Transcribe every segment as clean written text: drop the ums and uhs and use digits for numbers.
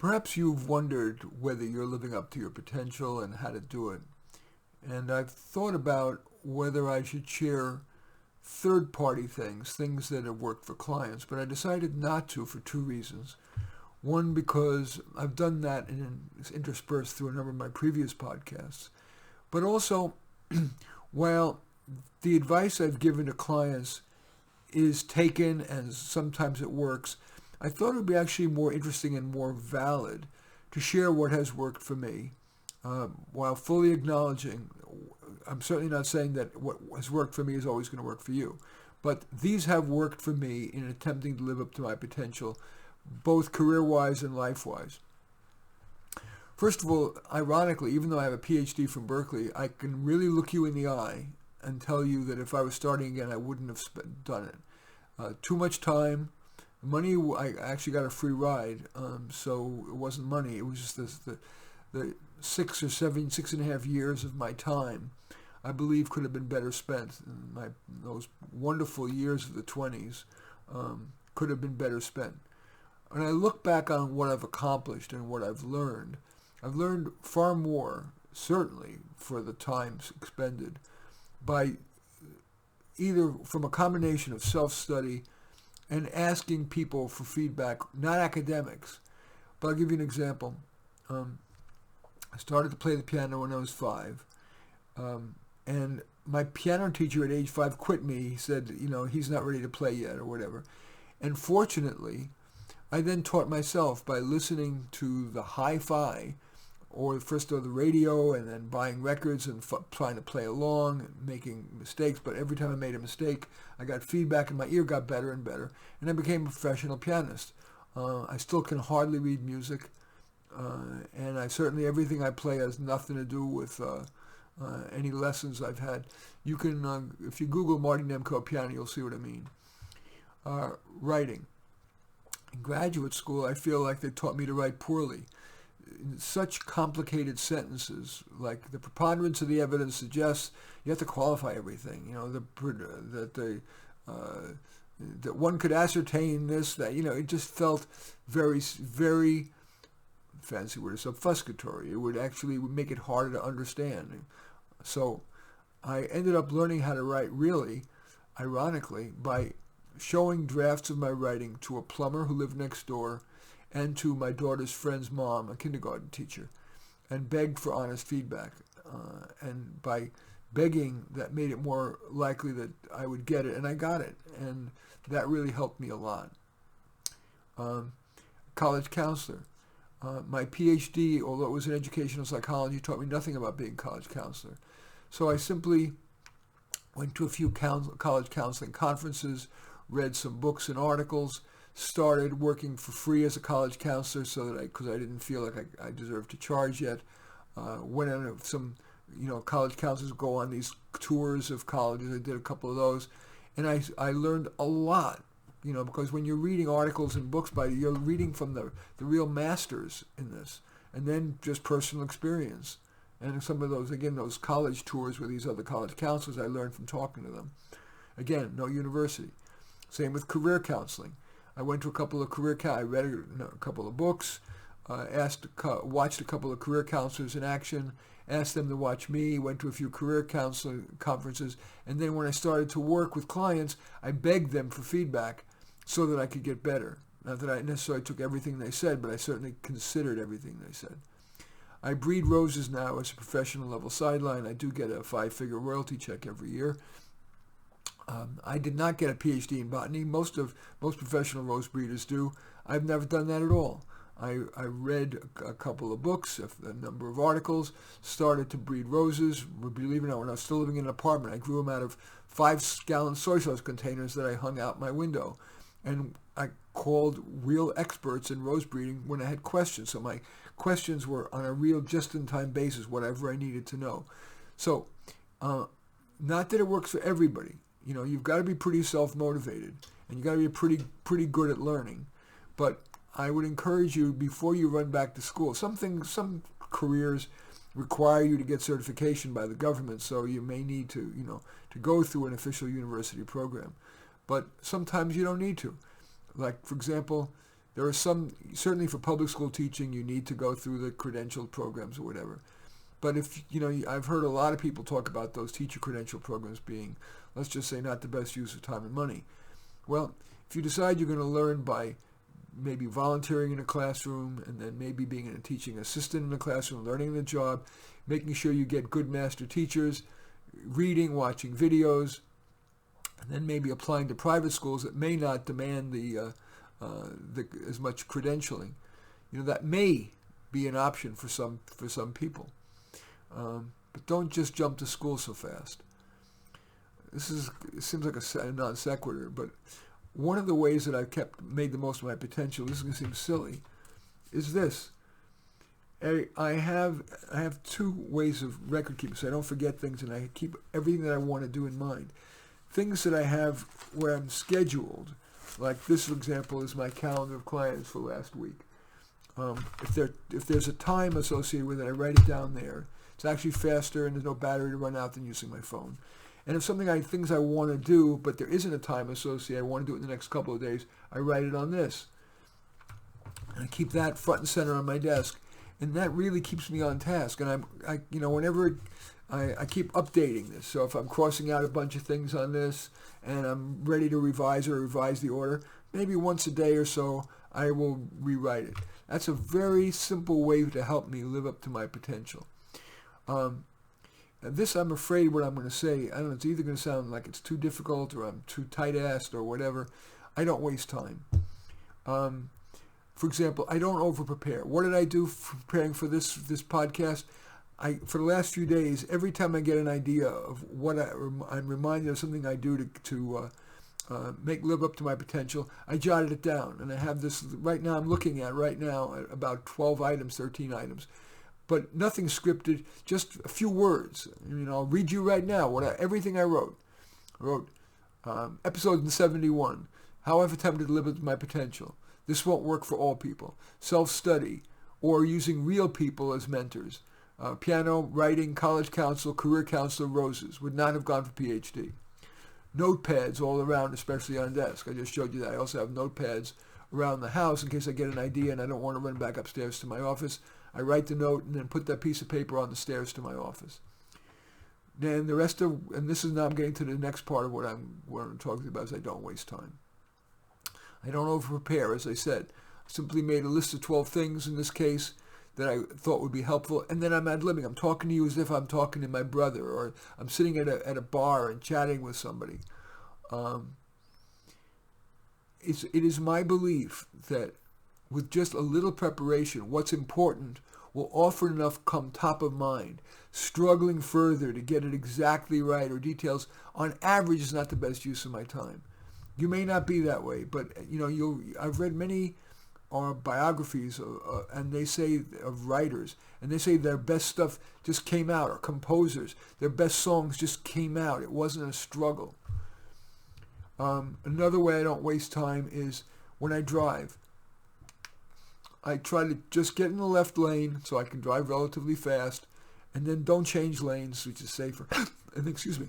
Perhaps you've wondered whether you're living up to your potential and how to do it. And I've thought about whether I should share third-party things that have worked for clients, but I decided not to for two reasons. One, because I've done that and it's interspersed through a number of my previous podcasts. But also, while the advice I've given to clients is taken and sometimes it works, I thought it would be actually more interesting and more valid to share what has worked for me, while fully acknowledging, I'm certainly not saying that what has worked for me is always going to work for you, but these have worked for me in attempting to live up to my potential, both career-wise and life-wise. First of all, ironically, even though I have a PhD from Berkeley, I can really look you in the eye and tell you that if I was starting again, I wouldn't have done it. Too much time. Money, I actually got a free ride, so it wasn't money. It was just the 6.5 years of my time, I believe, could have been better spent. Those wonderful years of the 20s could have been better spent. When I look back on what I've accomplished and what I've learned far more, certainly, for the time expended, by either from a combination of self-study and asking people for feedback, not academics. But I'll give you an example. I started to play the piano when I was 5. And my piano teacher at age 5 quit me. He said, he's not ready to play yet or whatever. And fortunately, I then taught myself by listening to the hi-fi, or first the radio, and then buying records and trying to play along and making mistakes. But every time I made a mistake, I got feedback and my ear got better and better. And I became a professional pianist. I still can hardly read music. And everything I play has nothing to do with any lessons I've had. You can, if you Google Marty Nemko piano, you'll see what I mean. Writing. In graduate school, I feel like they taught me to write poorly. In such complicated sentences, like the preponderance of the evidence suggests, you have to qualify everything. That one could ascertain this, that, it just felt very, very, fancy word, obfuscatory. It would make it harder to understand. So I ended up learning how to write, really, ironically, by showing drafts of my writing to a plumber who lived next door and to my daughter's friend's mom, a kindergarten teacher, and begged for honest feedback. And by begging, that made it more likely that I would get it, and I got it. And that really helped me a lot. College counselor. My PhD, although it was in educational psychology, taught me nothing about being a college counselor. So I simply went to a few college counseling conferences, read some books and articles, started working for free as a college counselor because I didn't feel like I deserved to charge yet. Went on some, college counselors go on these tours of colleges. I did a couple of those, and I learned a lot. Because when you're reading articles and books you're reading from the real masters in this, and then just personal experience. And some of those college tours with these other college counselors, I learned from talking to them. Again, no university. Same with career counseling. I went to a couple of I read a couple of books, watched a couple of career counselors in action, asked them to watch me, went to a few career counseling conferences, and then when I started to work with clients, I begged them for feedback so that I could get better. Not that I necessarily took everything they said, but I certainly considered everything they said. I breed roses now as a professional level sideline. I do get a 5-figure royalty check every year. I did not get a PhD in botany. Most professional rose breeders do. I've never done that at all. I read a couple of books, a number of articles, started to breed roses. Believe it or not, when I was still living in an apartment, I grew them out of 5-gallon soy sauce containers that I hung out my window. And I called real experts in rose breeding when I had questions. So my questions were on a real just-in-time basis, whatever I needed to know. So, not that it works for everybody. You've got to be pretty self-motivated, and you've got to be pretty good at learning. But I would encourage you, before you run back to school, some careers require you to get certification by the government, so you may need to go through an official university program. But sometimes you don't need to. Like, for example, There are some, certainly for public school teaching, you need to go through the credentialed programs or whatever. But if, I've heard a lot of people talk about those teacher credential programs being, let's just say, not the best use of time and money. Well, if you decide you're going to learn by maybe volunteering in a classroom and then maybe being a teaching assistant in a classroom, learning the job, making sure you get good master teachers, reading, watching videos, and then maybe applying to private schools that may not demand as much credentialing, that may be an option for some people. But don't just jump to school so fast. It seems like a non sequitur, but one of the ways that I've made the most of my potential, this is going to seem silly, is this. I have two ways of record keeping, so I don't forget things, and I keep everything that I want to do in mind. Things that I have where I'm scheduled, like this, for example, is my calendar of clients for last week. If there's a time associated with it, I write it down there. It's actually faster, and there's no battery to run out than using my phone. And if things I want to do, but there isn't a time associated, I want to do it in the next couple of days, I write it on this. And I keep that front and center on my desk. And that really keeps me on task. And whenever I keep updating this. So if I'm crossing out a bunch of things on this and I'm ready to revise the order, maybe once a day or so, I will rewrite it. That's a very simple way to help me live up to my potential. This, I'm afraid what I'm going to say, I don't know, it's either going to sound like it's too difficult or I'm too tight-assed or whatever. I don't waste time. For example, I don't over-prepare. What did I do preparing for this podcast? For the last few days, every time I get an idea of what I'm reminded of something I do to live up to my potential, I jotted it down. And I have this right now, I'm looking at right now at about 12 items, 13 items. But nothing scripted, just a few words. I'll read you right now everything I wrote. I wrote episode 71, how I've attempted to live up to my potential. This won't work for all people. Self-study, or using real people as mentors. Piano, writing, college counsel, career counselor, roses. Would not have gone for PhD. Notepads all around, especially on desk. I just showed you that. I also have notepads around the house in case I get an idea and I don't want to run back upstairs to my office. I write the note and then put that piece of paper on the stairs to my office. Then and this is now I'm getting to the next part of what I'm talking about, is I don't waste time. I don't over-prepare, as I said. I simply made a list of 12 things in this case that I thought would be helpful, and then I'm ad-libbing. I'm talking to you as if I'm talking to my brother, or I'm sitting at a bar and chatting with somebody. It is my belief that with just a little preparation, what's important will often enough come top of mind. Struggling further to get it exactly right or details, on average, is not the best use of my time. You may not be that way, but I've read many biographies, and they say of writers, and they say their best stuff just came out, or composers, their best songs just came out. It wasn't a struggle. Another way I don't waste time is when I drive. I try to just get in the left lane so I can drive relatively fast, and then don't change lanes, which is safer. And excuse me.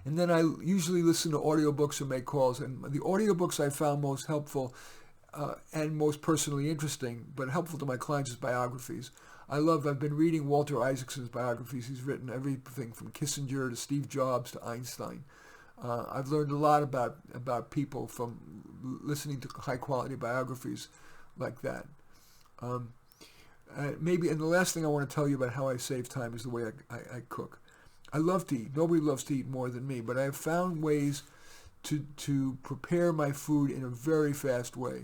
And then I usually listen to audiobooks or make calls. And the audiobooks I found most helpful and most personally interesting, but helpful to my clients, is biographies. I've been reading Walter Isaacson's biographies. He's written everything from Kissinger to Steve Jobs to Einstein. I've learned a lot about people from listening to high-quality biographies like that. And the last thing I want to tell you about how I save time is the way I cook. I love to eat. Nobody loves to eat more than me, but I have found ways to prepare my food in a very fast way.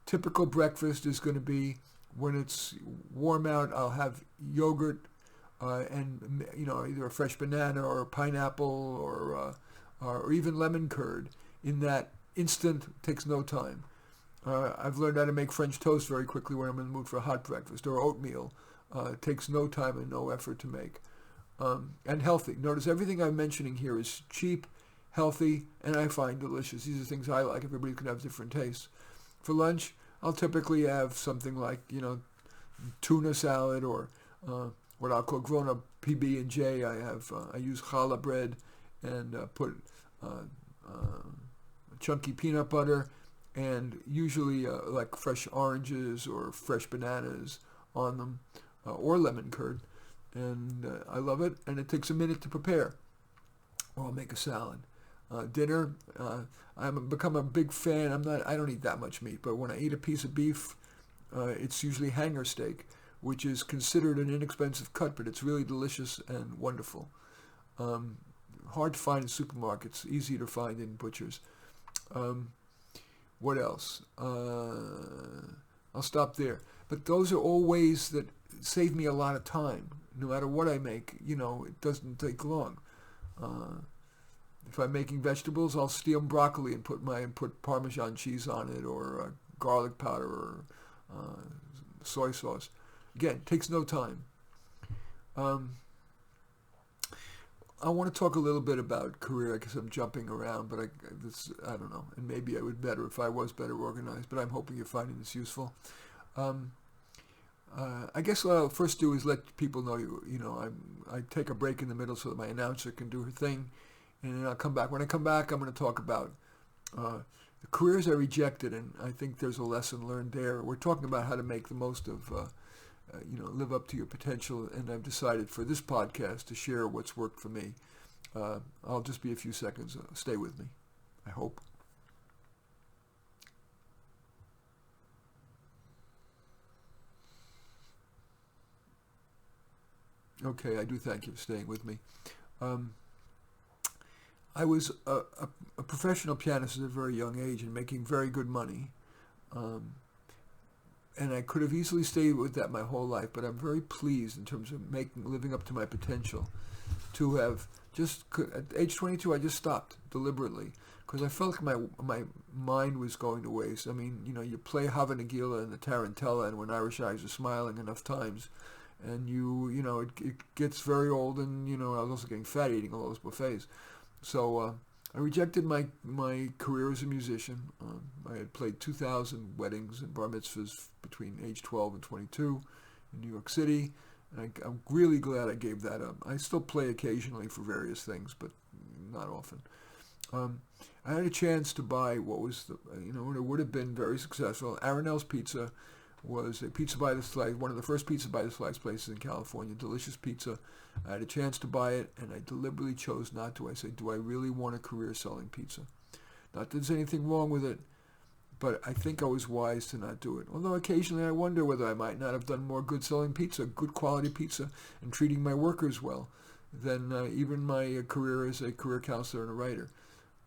Typical breakfast is going to be, when it's warm out, I'll have yogurt and either a fresh banana or a pineapple or even lemon curd. In that instant, takes no time. I've learned how to make French toast very quickly when I'm in the mood for a hot breakfast, or oatmeal. It takes no time and no effort to make. And healthy. Notice everything I'm mentioning here is cheap, healthy, and I find delicious. These are things I like. Everybody can have different tastes. For lunch, I'll typically have something like, tuna salad, or what I'll call grown-up PB&J. I use challah bread and put chunky peanut butter and usually like fresh oranges or fresh bananas on them, or lemon curd. And I love it, and it takes a minute to prepare. Or I'll make a salad. Dinner, I've become a big fan. I don't eat that much meat, but when I eat a piece of beef, it's usually hanger steak, which is considered an inexpensive cut, but it's really delicious and wonderful. Hard to find in supermarkets, easy to find in butchers. What else? I'll stop there. But those are all ways that save me a lot of time. No matter what I make, it doesn't take long. If I'm making vegetables, I'll steam broccoli and put Parmesan cheese on it, or garlic powder, or soy sauce. Again, it takes no time. I want to talk a little bit about career. I guess I'm jumping around, but I don't know. And maybe I would better if I was better organized. But I'm hoping you're finding this useful. I guess what I'll first do is let people know I take a break in the middle so that my announcer can do her thing, and then I'll come back. When I come back, I'm going to talk about the careers I rejected, and I think there's a lesson learned there. We're talking about how to make the most of, live up to your potential, and I've decided for this podcast to share what's worked for me. I'll just be a few seconds. Stay with me, I hope. Okay, I do thank you for staying with me. I was a professional pianist at a very young age and making very good money. And I could have easily stayed with that my whole life, but I'm very pleased in terms of living up to my potential to have at age 22, I just stopped deliberately because I felt like my mind was going to waste. I mean, you play Hava Nagila and the Tarantella, and When Irish Eyes Are Smiling enough times, and it gets very old, and I was also getting fat eating all those buffets. So I rejected my career as a musician. I had played 2,000 weddings and bar mitzvahs between age 12 and 22 in New York City, and I'm really glad I gave that up. I still play occasionally for various things, but not often. I had a chance to buy what was it would have been very successful. Aronell's Pizza was a pizza by the slice, one of the first pizza by the slice places in California. Delicious pizza. I had a chance to buy it, and I deliberately chose not to. I said, do I really want a career selling pizza? Not that there's anything wrong with it, but I think I was wise to not do it. Although occasionally I wonder whether I might not have done more good selling pizza, good quality pizza, and treating my workers well than even my career as a career counselor and a writer.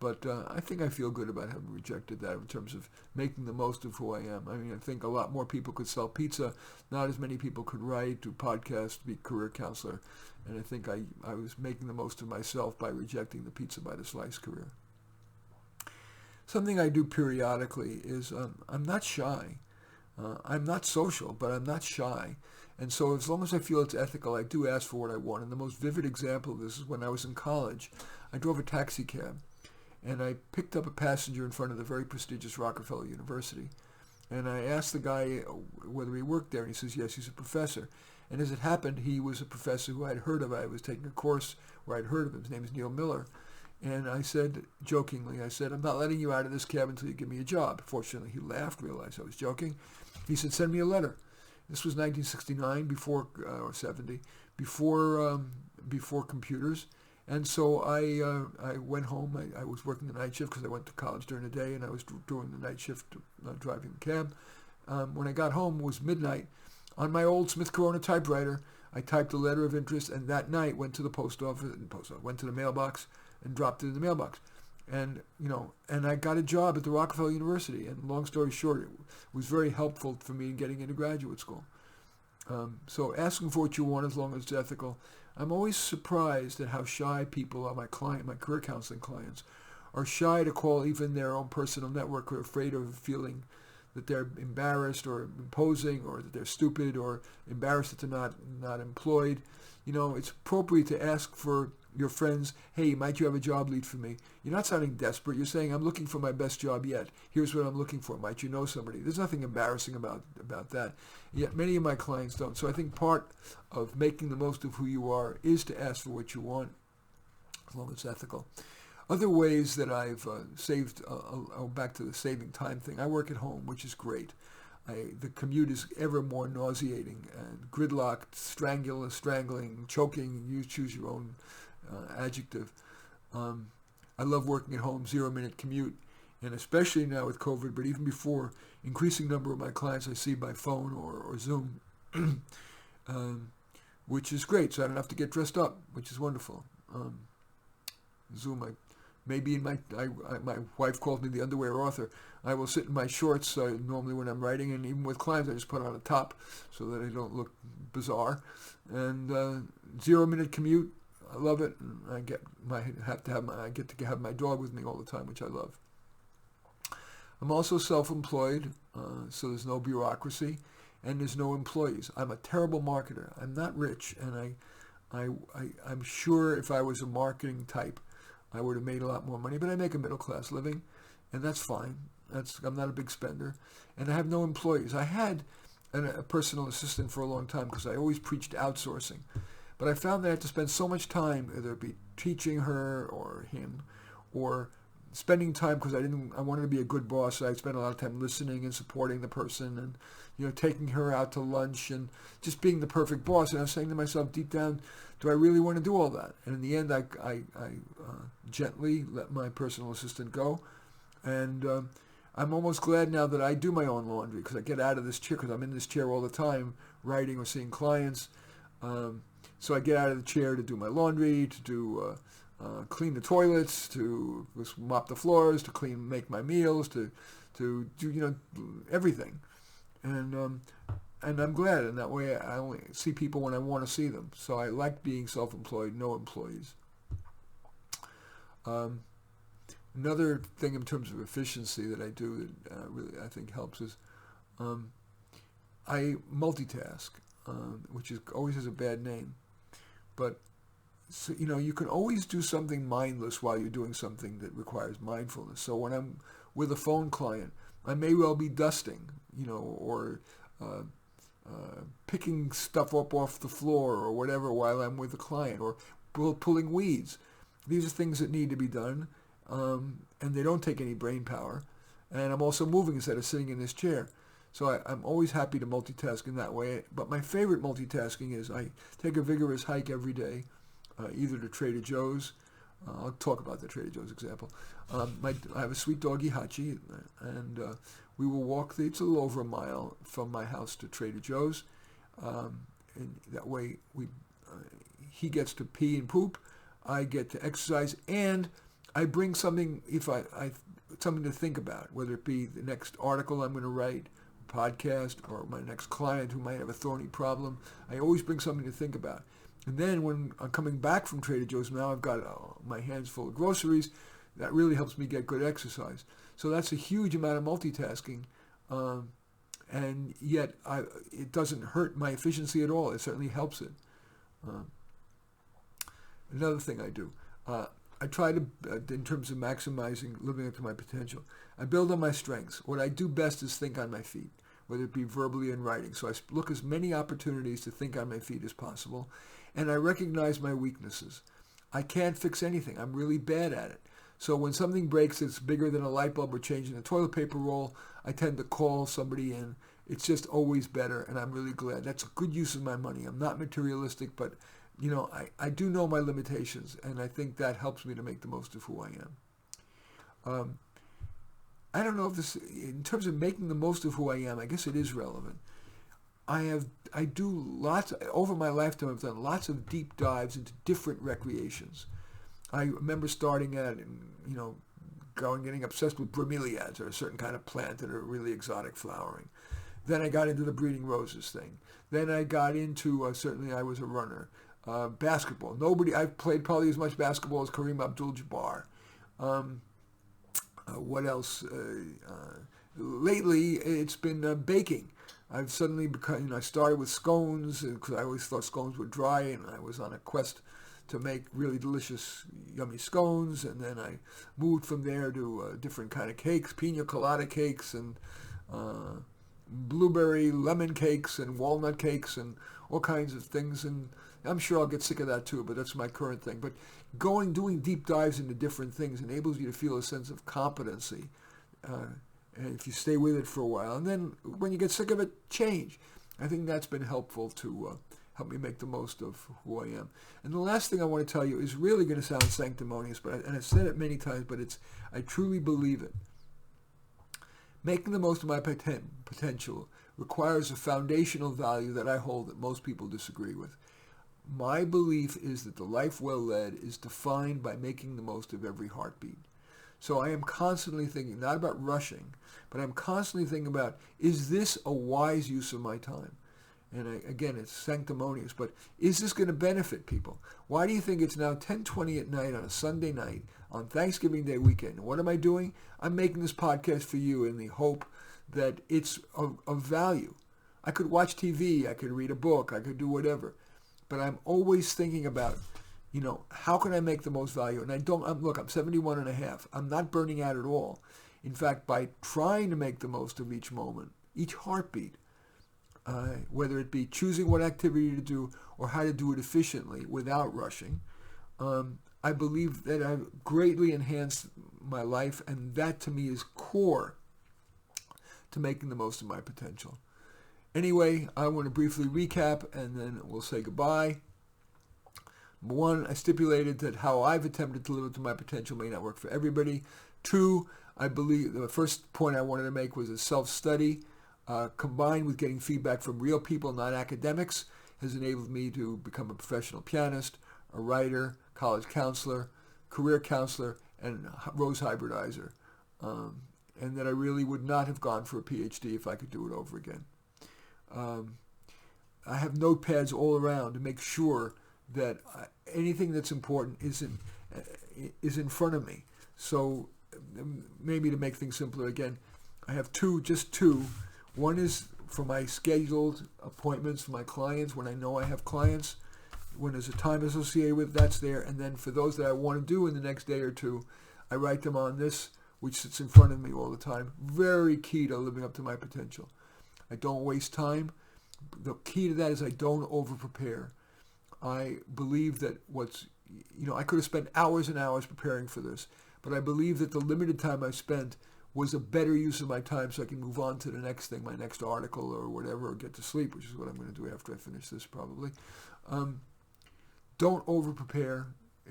But I think I feel good about having rejected that in terms of making the most of who I am. I mean, I think a lot more people could sell pizza. Not as many people could write, do podcasts, be career counselor. And I think I was making the most of myself by rejecting the pizza by the slice career. Something I do periodically is I'm not shy. I'm not social, but I'm not shy. And so as long as I feel it's ethical, I do ask for what I want. And the most vivid example of this is when I was in college. I drove a taxi cab, and I picked up a passenger in front of the very prestigious Rockefeller University. And I asked the guy whether he worked there, and he says, yes, he's a professor. And as it happened, he was a professor who I'd heard of. I was taking a course where I'd heard of him. His name is Neil Miller. And I said, jokingly, I'm not letting you out of this cab until you give me a job. Fortunately, he laughed, realized I was joking. He said, send me a letter. This was 1969, or 70, before computers. And so I went home. I was working the night shift because I went to college during the day, and I was doing the night shift driving the cab. When I got home, it was midnight. On my old Smith Corona typewriter, I typed a letter of interest, and that night went to the post office, went to the mailbox, and dropped it in the mailbox. And I got a job at the Rockefeller University. And long story short, it was very helpful for me in getting into graduate school. So asking for what you want as long as it's ethical. I'm always surprised at how shy people are. My career counseling clients are shy to call even their own personal network, or afraid of feeling that they're embarrassed or imposing, or that they're stupid, or embarrassed that they're not employed. It's appropriate to ask for your friends, hey, might you have a job lead for me? You're not sounding desperate. You're saying, I'm looking for my best job yet. Here's what I'm looking for. Might you know somebody? There's nothing embarrassing about that. Yet many of my clients don't. So I think part of making the most of who you are is to ask for what you want, as long as it's ethical. Other ways that I've saved, back to the saving time thing, I work at home, which is great. The commute is ever more nauseating and gridlocked, strangling, choking. You choose your own adjective. I love working at home, 0-minute commute, and especially now with COVID, but even before, increasing number of my clients I see by phone or Zoom, which is great. So I don't have to get dressed up, which is wonderful. Zoom, maybe in my wife calls me the underwear author. I will sit in my shorts normally when I'm writing, and even with clients, I just put on a top so that I don't look bizarre. And 0-minute commute, I love it. I get to have my dog with me all the time, which I love. I'm also self-employed, so there's no bureaucracy, and there's no employees. I'm a terrible marketer. I'm not rich, and I'm sure if I was a marketing type, I would have made a lot more money, but I make a middle-class living, and that's fine. I'm not a big spender, and I have no employees. I had a personal assistant for a long time because I always preached outsourcing, but I found that I had to spend so much time, whether it be teaching her or him, or spending time because I wanted to be a good boss. So I spent a lot of time listening and supporting the person, and taking her out to lunch and just being the perfect boss. And I was saying to myself deep down, do I really want to do all that? And in the end, I gently let my personal assistant go, and I'm almost glad now that I do my own laundry because I get out of this chair, because I'm in this chair all the time writing or seeing clients. So I get out of the chair to do my laundry, to do clean the toilets, to mop the floors, to make my meals, to do everything, and I'm glad. And that way I only see people when I want to see them. So I like being self-employed, no employees. Another thing in terms of efficiency that I do that really I think helps is I multitask, which always has a bad name, but so, you can always do something mindless while you're doing something that requires mindfulness. So when I'm with a phone client, I may well be dusting, or picking stuff up off the floor or whatever while I'm with a client, or pulling weeds. These are things that need to be done, and they don't take any brain power. And I'm also moving instead of sitting in this chair. So I'm always happy to multitask in that way. But my favorite multitasking is I take a vigorous hike every day, either to Trader Joe's. I'll talk about the Trader Joe's example. I have a sweet doggy, Hachi, and we will walk. It's a little over a mile from my house to Trader Joe's. And that way he gets to pee and poop, I get to exercise, and I bring something, something to think about, whether it be the next article I'm going to write, podcast, or my next client who might have a thorny problem. I always bring something to think about. And then when I'm coming back from Trader Joe's, now I've got my hands full of groceries. That really helps me get good exercise. So that's a huge amount of multitasking, and yet it doesn't hurt my efficiency at all. It certainly helps it. Another thing I do, I try to, in terms of maximizing living up to my potential, I build on my strengths. What I do best is think on my feet, whether it be verbally and writing. So I look as many opportunities to think on my feet as possible, and I recognize my weaknesses. I can't fix anything. I'm really bad at it. So when something breaks that's bigger than a light bulb or changing a toilet paper roll, I tend to call somebody in. It's just always better, and I'm really glad. That's a good use of my money. I'm not materialistic, but I do know my limitations, and I think that helps me to make the most of who I am. I don't know if this, in terms of making the most of who I am, I guess it is relevant. I do lots, over my lifetime, I've done lots of deep dives into different recreations. I remember starting at, getting obsessed with bromeliads, or a certain kind of plant that are really exotic flowering. Then I got into the breeding roses thing. Then I got into, certainly I was a runner. Basketball. I've played probably as much basketball as Kareem Abdul-Jabbar. What else? Lately, it's been baking. I've suddenly become, I started with scones because I always thought scones were dry, and I was on a quest to make really delicious, yummy scones, and then I moved from there to different kind of cakes, pina colada cakes, and blueberry lemon cakes, and walnut cakes, and all kinds of things, and I'm sure I'll get sick of that too, but that's my current thing. But doing deep dives into different things enables you to feel a sense of competency. And if you stay with it for a while, and then when you get sick of it, change. I think that's been helpful to help me make the most of who I am. And the last thing I want to tell you is really going to sound sanctimonious, and I've said it many times, but I truly believe it. Making the most of my potential requires a foundational value that I hold that most people disagree with. My belief is that the life well led is defined by making the most of every heartbeat. So I am constantly thinking, not about rushing, but I'm constantly thinking about, is this a wise use of my time? And again, it's sanctimonious, but is this going to benefit people? Why do you think it's now 10:20 at night on a Sunday night on Thanksgiving Day weekend? And what am I doing? I'm making this podcast for you in the hope that it's of value. I could watch TV, I could read a book, I could do whatever, but I'm always thinking about, how can I make the most value? And I'm 71 and a half. I'm not burning out at all. In fact, by trying to make the most of each moment, each heartbeat, whether it be choosing what activity to do or how to do it efficiently without rushing, I believe that I've greatly enhanced my life, and that to me is core to making the most of my potential. Anyway, I want to briefly recap, and then we'll say goodbye. Number one, I stipulated that how I've attempted to live up to my potential may not work for everybody. Two, I believe the first point I wanted to make was a self-study combined with getting feedback from real people, not academics, has enabled me to become a professional pianist, a writer, college counselor, career counselor, and rose hybridizer. And that I really would not have gone for a PhD if I could do it over again. I have notepads all around to make sure that anything that's important is in front of me. So maybe to make things simpler again, I have just two. One is for my scheduled appointments for my clients when I know I have clients. When there's a time associated with it, that's there. And then for those that I want to do in the next day or two, I write them on this, which sits in front of me all the time. Very key to living up to my potential. I don't waste time. The key to that is I don't over-prepare. I believe that I could have spent hours and hours preparing for this, but I believe that the limited time I spent was a better use of my time so I can move on to the next thing, my next article or whatever, or get to sleep, which is what I'm going to do after I finish this probably. Don't over-prepare.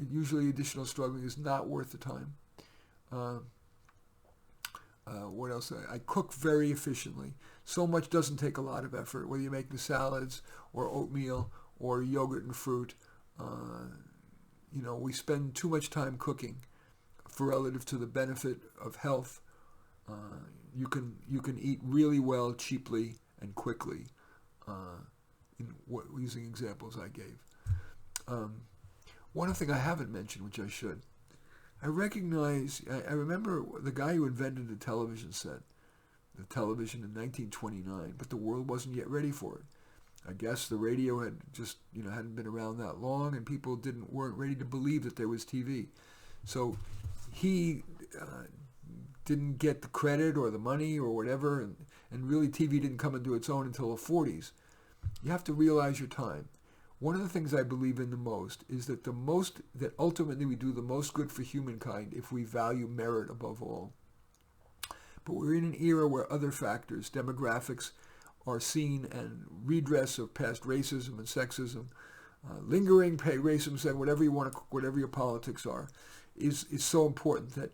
Usually additional struggling is not worth the time. What else? I cook very efficiently. So much doesn't take a lot of effort, whether you're making salads or oatmeal or yogurt and fruit. We spend too much time cooking for relative to the benefit of health. You can eat really well, cheaply, and quickly, using examples I gave. One thing I haven't mentioned, which I should, I remember the guy who invented the television set, the television in 1929, but the world wasn't yet ready for it. I guess the radio had just, hadn't been around that long, and people weren't ready to believe that there was TV. So he didn't get the credit or the money or whatever, and really TV didn't come into its own until the 40s. You have to realize your time. One of the things I believe in the most is that that ultimately we do the most good for humankind if we value merit above all. But we're in an era where other factors, demographics, are seen, and redress of past racism and sexism, lingering racism, whatever your politics are, is so important that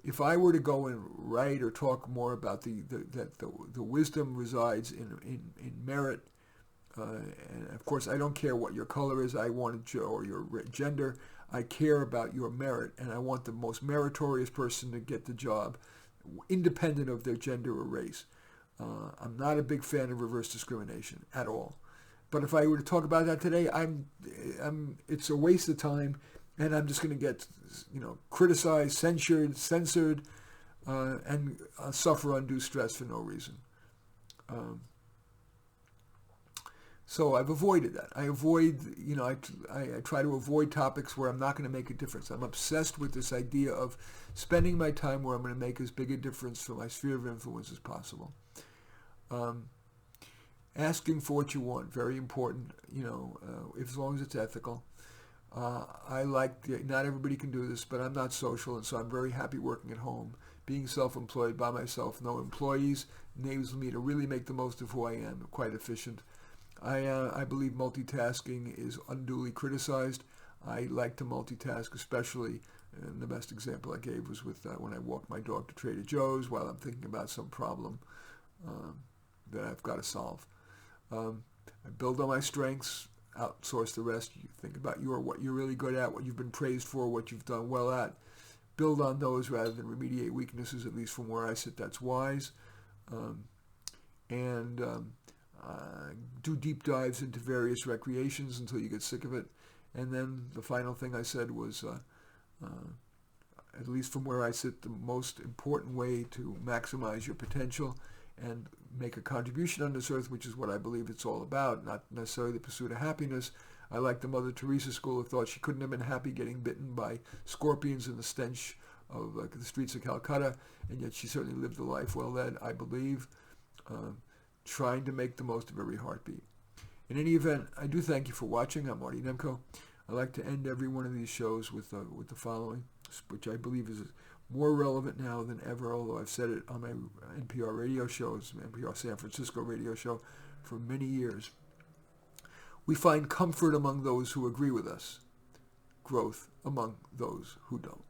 if I were to go and write or talk more about that the wisdom resides in merit. And of course, I don't care what your color is, or your gender. I care about your merit, and I want the most meritorious person to get the job, independent of their gender or race. I'm not a big fan of reverse discrimination at all. But if I were to talk about that today, it's a waste of time, and I'm just going to get, criticized, censored, and suffer undue stress for no reason. So I've avoided that. I try to avoid topics where I'm not going to make a difference. I'm obsessed with this idea of spending my time where I'm going to make as big a difference for my sphere of influence as possible. Asking for what you want, very important, as long as it's ethical. Not everybody can do this, but I'm not social, and so I'm very happy working at home, being self-employed by myself, no employees, enables me to really make the most of who I am, I'm quite efficient. I believe multitasking is unduly criticized. I like to multitask, especially, and the best example I gave was with when I walk my dog to Trader Joe's while I'm thinking about some problem that I've got to solve. I build on my strengths, outsource the rest. You think about what you're really good at, what you've been praised for, what you've done well at. Build on those rather than remediate weaknesses, at least from where I sit, that's wise. And do deep dives into various recreations until you get sick of it. And then the final thing I said was, at least from where I sit, the most important way to maximize your potential and make a contribution on this earth, which is what I believe it's all about, not necessarily the pursuit of happiness. I like the Mother Teresa school of thought. She couldn't have been happy getting bitten by scorpions in the stench of the streets of Calcutta, and yet she certainly lived a life well led, I believe, trying to make the most of every heartbeat. In any event, I do thank you for watching. I'm Marty Nemko. I like to end every one of these shows with the following, which I believe is more relevant now than ever, although I've said it on my NPR radio shows, NPR San Francisco radio show, for many years. We find comfort among those who agree with us, growth among those who don't.